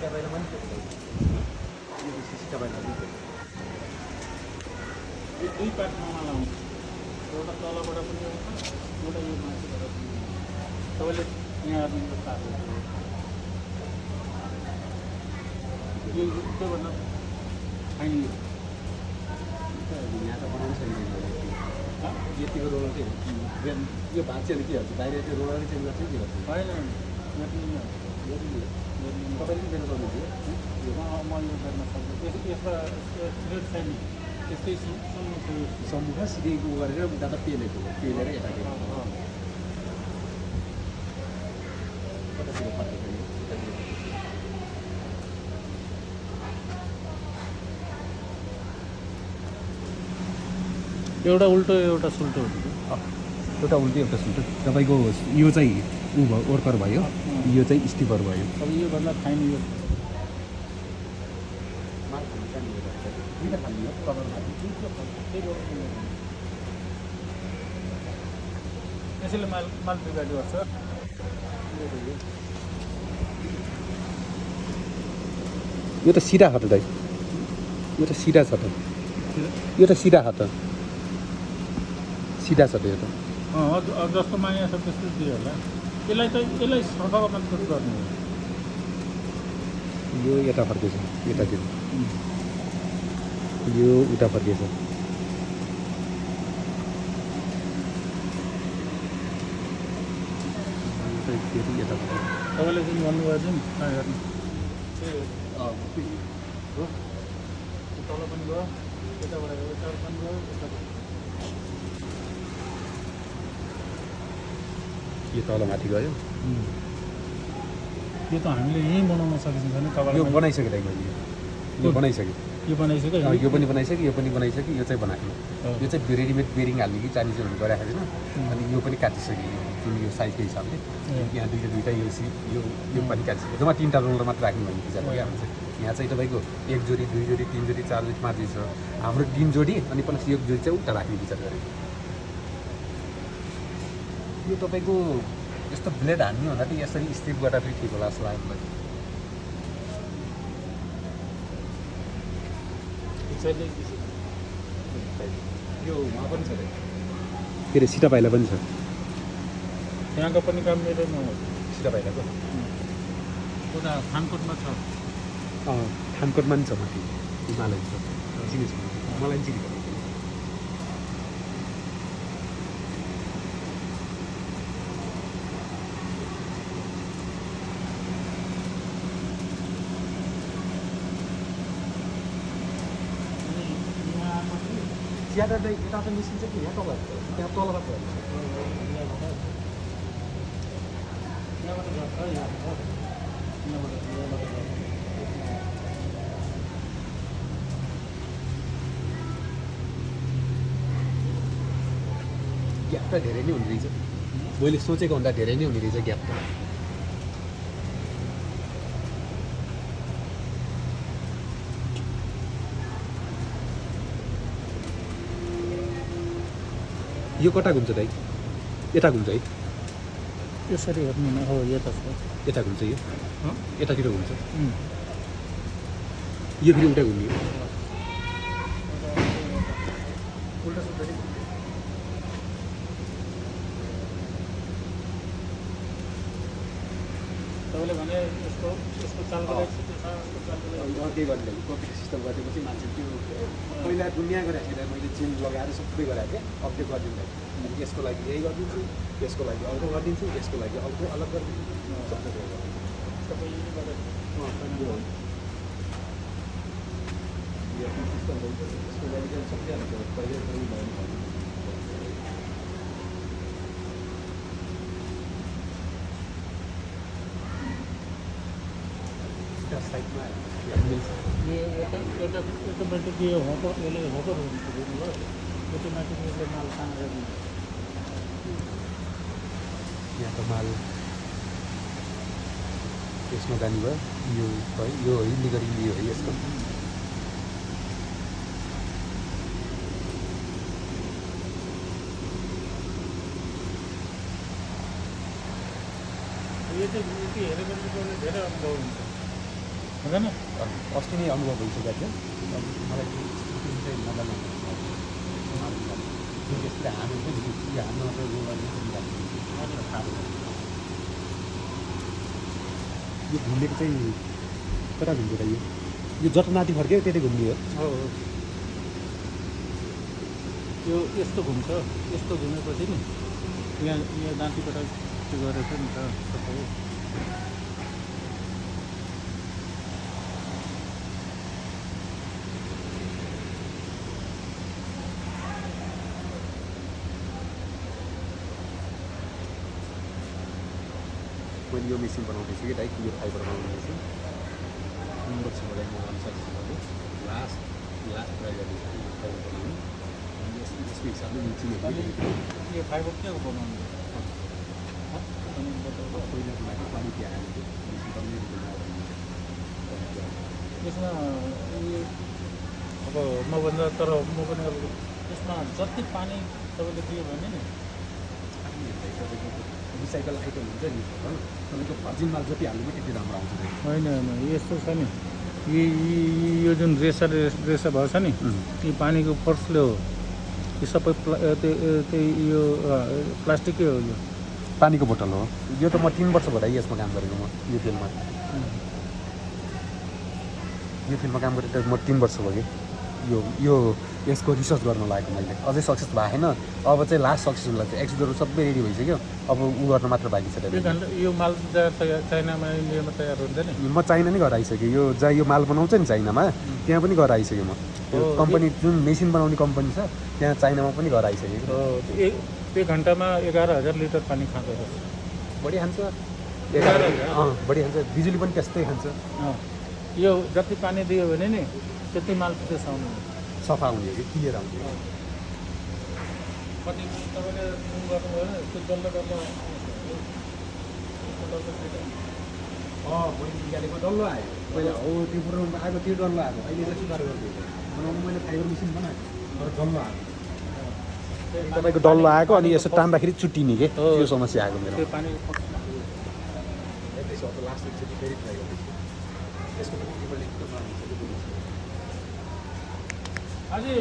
सिटा बाहिर पनि थियो यो सिटा बाहिर पनि थियो यो दुई पार्टमा लाउँछ एउटा तलबाट पनि आउँछ एउटा यो माथिबाट पनि तपाईँले यहाँ हेर्नु तातो यो त्योभन्दा फाइन यहाँ त बनाउनु छैन यतिको रोलर चाहिँ यो भाग चाहिँ के हुन्छ बाहिर त्यो रोलरै चेन्ज गर्छ के गर्छ होइन तपाईँले पनि बेच्न सक्नुहुन्छ म यो गर्न सक्छु यसमा रेट छैन त्यस्तै सम्मुख सिधैको गरेर दादा पेलेको पेलेर यता कतातिर फर्केको एउटा उल्टो एउटा सुल्टो हुन्छ एउटा उल्टो एउटा सुल्टो तपाईँको यो चाहिँ ऊ भयो वर्कर भयो यो चाहिँ स्टिपर भयो अब योभन्दा फाइन यो त्यसैले माल बिगाड गर्छ यो त सिधा छ त दाइ यो त सिधा छ त यो त सिधा छ त सिधा छ त यो त जस्तो माया छ त्यस्तो दियो होला यसलाई सफा मात्र गर्नु हो यो यता फर्केछ यतातिर यो उता फर्केछ तपाईँले जुन भन्नुभयो जुन हेर्नु तल पनि गयो यताबाट यता पनि गयो यो तल माथि गयो यो त हामीले यहीँ बनाउन सकिन्छ नि यो बनाइसकेँ दाइ मैले यो बनाइसकेँ यो बनाइसक्यो यो पनि बनाइसकेँ यो पनि बनाइसकेँ यो चाहिँ बनाएको यो चाहिँ रेडिमेड बेरिङ हाल्ने कि चाइनिजहरू गराएको छैन अनि यो पनि काटिसकेँ जुन यो साइजको हिसाबले यहाँ दुईवटा यो पनि काटिसकेँ जम्मा 3टा रोलर मात्र राख्ने भन्ने विचार क्या हुन्छ यहाँ चाहिँ तपाईँको 1 जोडी 2 जोडी 3 जोडी 4 जोडी 5 जोडी छ हाम्रो 3 जोडी अनि प्लस 1 जोडी चाहिँ उता राख्ने विचार गरेको यो तपाईँको यस्तो ब्लेड हान्ने भन्दा चाहिँ यसरी स्ट्रिप गर्दा फेरि ठिक होला जस्तो लाग्यो मलाई यो उहाँ पनि छ के अरे सिटा पाइला पनि छ यहाँको पनि काम मेरो न सिटा पाइलाको उता थानकोटमा छ थानकोटमा पनि छ माथि हिमालय छ चिनेछ मलाई पनि चिनेको ज्यादा चाहिँ यता त निस्किन्छ कि यहाँ तल त्यहाँ तलबाट ग्याप त धेरै नै हुने रहेछ मैले सोचेको भन्दा धेरै नै हुने रहेछ ग्याप त यो कता घुम्छ दाइ यता घुम्छ है यसरी हेर्नु न हो यता छ यता घुम्छ यो यतातिर घुम्छ यो फेरि उल्टा घुम्यो उल्टा सुल्टा तपाईँले भने यसको चाल अर्कै गर्ने कपी सिस्टम गरेपछि मान्छे त्यो पहिला दुनियाँ गरेको थिएन मैले चेन्ज लगाएर सबै गराएको थिएँ अपडेट गरिदिनु अनि यसको लागि यही गरिदिन्छु यसको लागि अर्को गरिदिन्छु यसको लागि अर्को अलग गरिदिन्छु सबै सिस्टम हुन्छ यसको लागि चाहिँ सकिहाल्छ पहिल्यै पनि भयो साइडमा यतापट्टि यो होकर यसले होकर हुनुभयो यतिमाथि यसले माल तानेर दिन्छ यहाँ त माल यसमा जाने भयो यो है यो इन्डिगर इन्डी हो यसको यो चाहिँ हेरेको धेरै अनुभव हुन्छ हुँदैन अस्ति नै अनुभव भइसकेको थियो मलाई त्यो चाहिँ नलाग्नु त्यसले हाल्नु पनि यो हाल्नु मात्रै यो घुम्नेको चाहिँ कता घुम्यो त यो जति माथि फर्क्यो त्यतै घुम्ने हो हो यो यस्तो घुम्छ यस्तो घुमेपछि नि यहाँ दाँतीबाट त्यो गरेको नि त सबै मैले यो मेसिन बनाउँदैछु कि डाइरेक्ट यो फाइबर बनाउँदैछु 3 वर्षबाट म अनुसार लास्ट ट्राई गर्दैछु फाइबर बनाउनु यसको हिसाबले यो फाइबर के हो बनाउनु पहिलाको लागि पानी त्यहाँ हालेको यसमा अब मभन्दा तर म पनि अब यसमा जति पानी तपाईँले दियो भने नि रिसाइकल आइटम हुन्छ नि तपाईँको भर्जिन माल जति हाल्नु पनि त्यति राम्रो आउँछ होइन यस्तो छ नि यो जुन रेसा भयो छ नि यो पानीको फोर्सले हो यो सबै त्यही यो प्लास्टिकै हो यो पानीको बोतल हो यो त म 3 वर्ष भएर यसमा काम गरेको म यो फिल्डमा काम गरेको म 3 वर्ष भयो यो यसको रिसर्च गर्न लागेको मैले अझै सक्सेस भएन अब चाहिँ लास्ट सक्सेस हुन लाग्छ एक्सिडहरू सबै रेडी भइसक्यो अब ऊ गर्न मात्र बाँकी छ यो माल चाइनामा इन्डियामा तयार हुन्छ नि म चाइना नै घर आइसकेँ यो जहाँ यो माल बनाउँछ नि चाइनामा त्यहाँ पनि घर आइसकेँ म त्यो कम्पनी जुन मेसिन बनाउने कम्पनी छ त्यहाँ चाइनामा पनि घर आइसकेको एक घन्टामा 11,000 लिटर पानी खान्छ बढी खान्छ 11,000 बढी खान्छ बिजुली पनि त्यस्तै खान्छ यो जति पानी दियो भने नि त्यति माल त्यसो आउनु सफा हुने कि क्लियर आउने कति तपाईँले गर्नुभयो भने त्यो डल्लो मैले निकालेको डल्लो आयो पहिला हो त्यो पुऱ्याउनु आएको त्यो डल्लो आएको अहिले चाहिँ सुधार गरिदिएको बनाउनु मैले फाइबर मेसिन बनाएको तर डल्लो आएको तपाईँको डल्लो आएको अनि यसो टान्दाखेरि चुट्टिने के त्यो समस्या आएको मेरो त्यो पानी लास्ट एकचोटि फेरि ट्राई गर्दैछु यसको पनि अझै